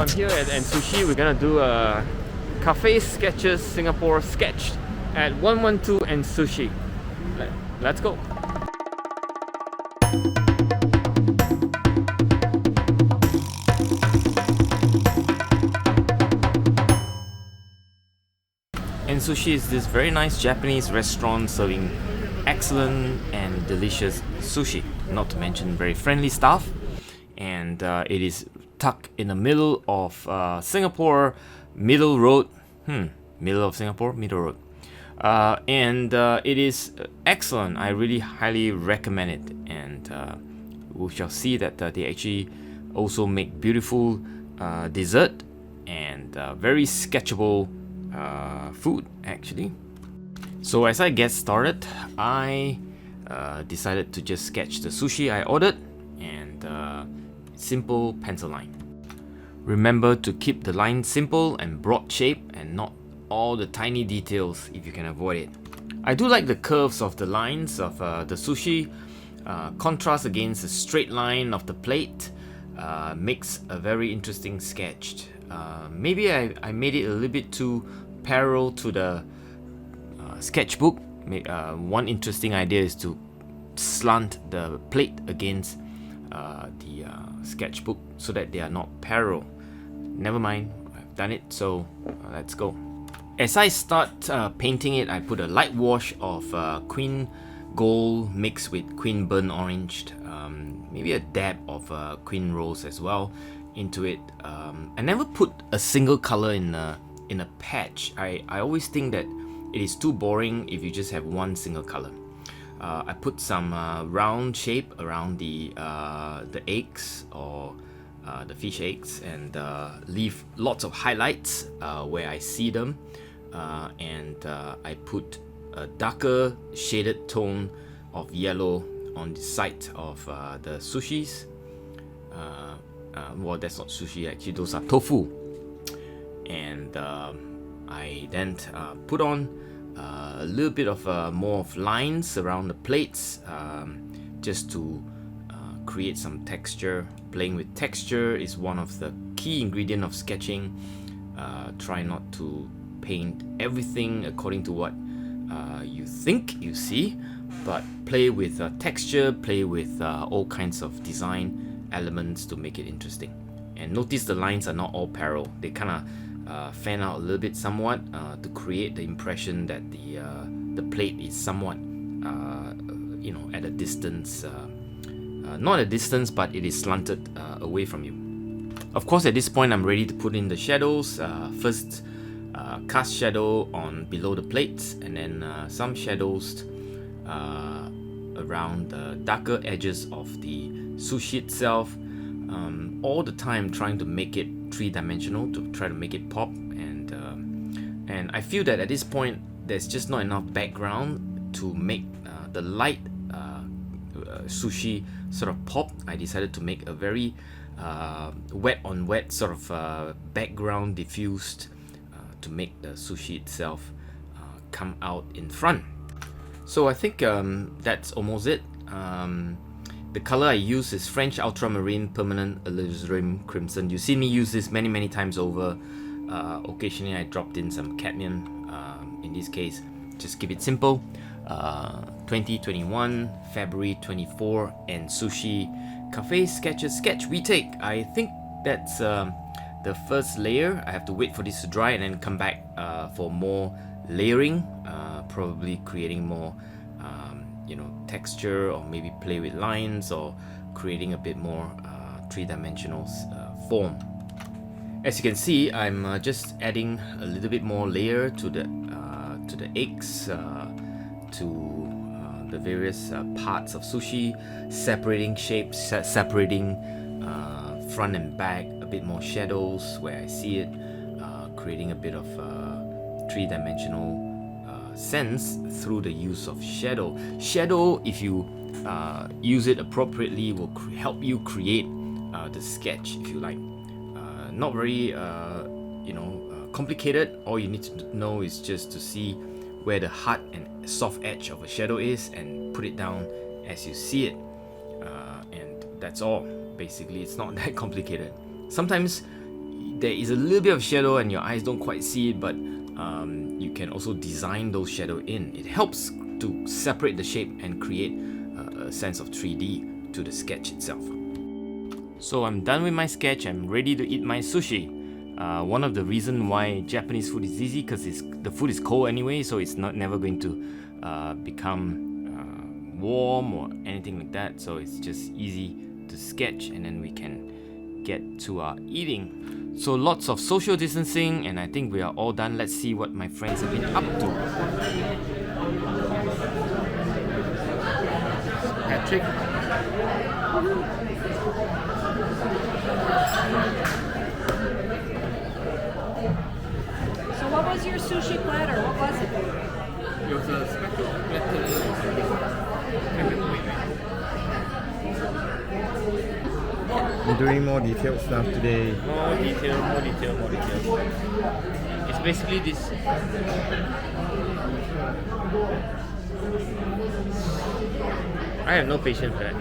I'm here at Sushi. We're gonna do a Cafe Sketches Singapore sketch at 112 and Sushi. Let's go. And Sushi is this very nice Japanese restaurant serving excellent and delicious sushi, not to mention very friendly staff. And it is tucked in the middle of Singapore, Middle Road. Middle of Singapore, Middle Road. And it is excellent. I really highly recommend it. And we shall see that they actually also make beautiful dessert and very sketchable food actually. So as I get started, I decided to just sketch the sushi I ordered and simple pencil line. Remember to keep the line simple and broad shape and not all the tiny details if you can avoid it. I do like the curves of the lines of the sushi. Contrast against the straight line of the plate makes a very interesting sketch. Maybe I made it a little bit too parallel to the sketchbook. One interesting idea is to slant the plate against the sketchbook so that they are not parallel. Never mind, I've done it, so let's go. As I start painting it, I put a light wash of Queen Gold mixed with Queen Burnt Orange, maybe a dab of Queen Rose as well into it. I never put a single color in a patch. I always think that it is too boring if you just have one single color. I put some round shape around the eggs or the fish eggs and leave lots of highlights where I see them. And I put a darker shaded tone of yellow on the side of the sushis. Well, that's not sushi actually, those are tofu. And I then put on a little bit of more of lines around the plates just to create some texture. Playing with texture is one of the key ingredients of sketching. Try not to paint everything according to what you think you see, but play with texture, play with all kinds of design elements to make it interesting. And notice the lines are not all parallel. They kind of fan out a little bit somewhat to create the impression that the plate is somewhat at a distance, not a distance, but it is slanted away from you. Of course, at this point I'm ready to put in the shadows. First cast shadow on below the plates, and then some shadows around the darker edges of the sushi itself, all the time trying to make it three-dimensional, to try to make it pop. And I feel that at this point there's just not enough background to make the light sushi sort of pop. I decided to make a very wet on wet sort of background diffused to make the sushi itself come out in front. So I think that's almost it. The color I use is French Ultramarine Permanent Alizarin Crimson. You see me use this many times over. Occasionally I dropped in some cadmium. In this case, just keep it simple. 2021 February 24 and Sushi Cafe Sketches sketch Whee Teck. I think that's the first layer. I have to wait for this to dry and then come back for more layering, probably creating more texture, or maybe play with lines, or creating a bit more three-dimensional form. As you can see, I'm just adding a little bit more layer to the eggs, to the various parts of sushi, separating shapes, separating front and back, a bit more shadows where I see it, creating a bit of three-dimensional sense through the use of shadow. Shadow, if you use it appropriately, will help you create the sketch, if you like. Not very complicated. All you need to know is just to see where the hard and soft edge of a shadow is and put it down as you see it, and that's all. Basically, it's not that complicated. Sometimes there is a little bit of shadow and your eyes don't quite see it, but you can also design those shadow in. It helps to separate the shape and create a sense of 3D to the sketch itself. So I'm done with my sketch. I'm ready to eat my sushi. One of the reasons why Japanese food is easy, because the food is cold anyway, so it's never going to become warm or anything like that. So it's just easy to sketch, and then we can get to our eating. So lots of social distancing, and I think we are all done. Let's see what my friends have been up to. Patrick. So what was your sushi platter? What was it? It was a special I'm doing more detailed stuff today. More detail. It's basically this. I have no patience for that.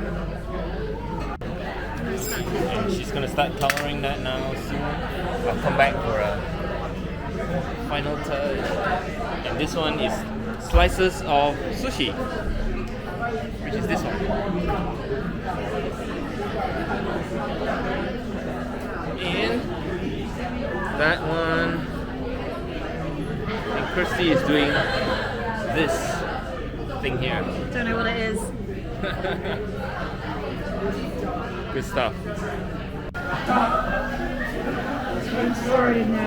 And she's gonna start coloring that now soon. I'll come back for a final touch. And this one is slices of sushi, which is this one. And that one. And Kirsty is doing this thing here. Don't know what it is. Good stuff. Started now.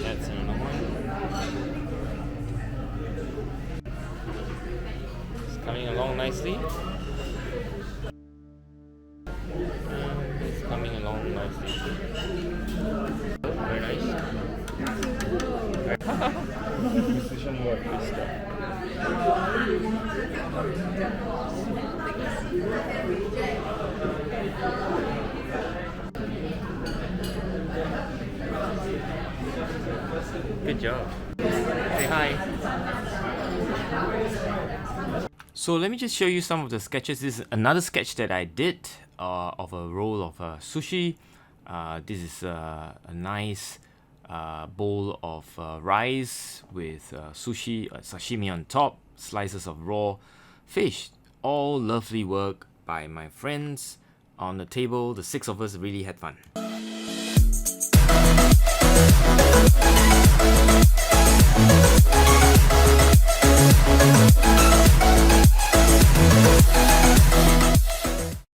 That's another one. It's coming along nicely. It's coming along nicely. Very nice. Precision work, good stuff. Good job. Say hi. So let me just show you some of the sketches. This is another sketch that I did of a roll of sushi. This is a nice bowl of rice with sushi, sashimi on top, slices of raw fish. All lovely work by my friends on the table. The 6 of us really had fun.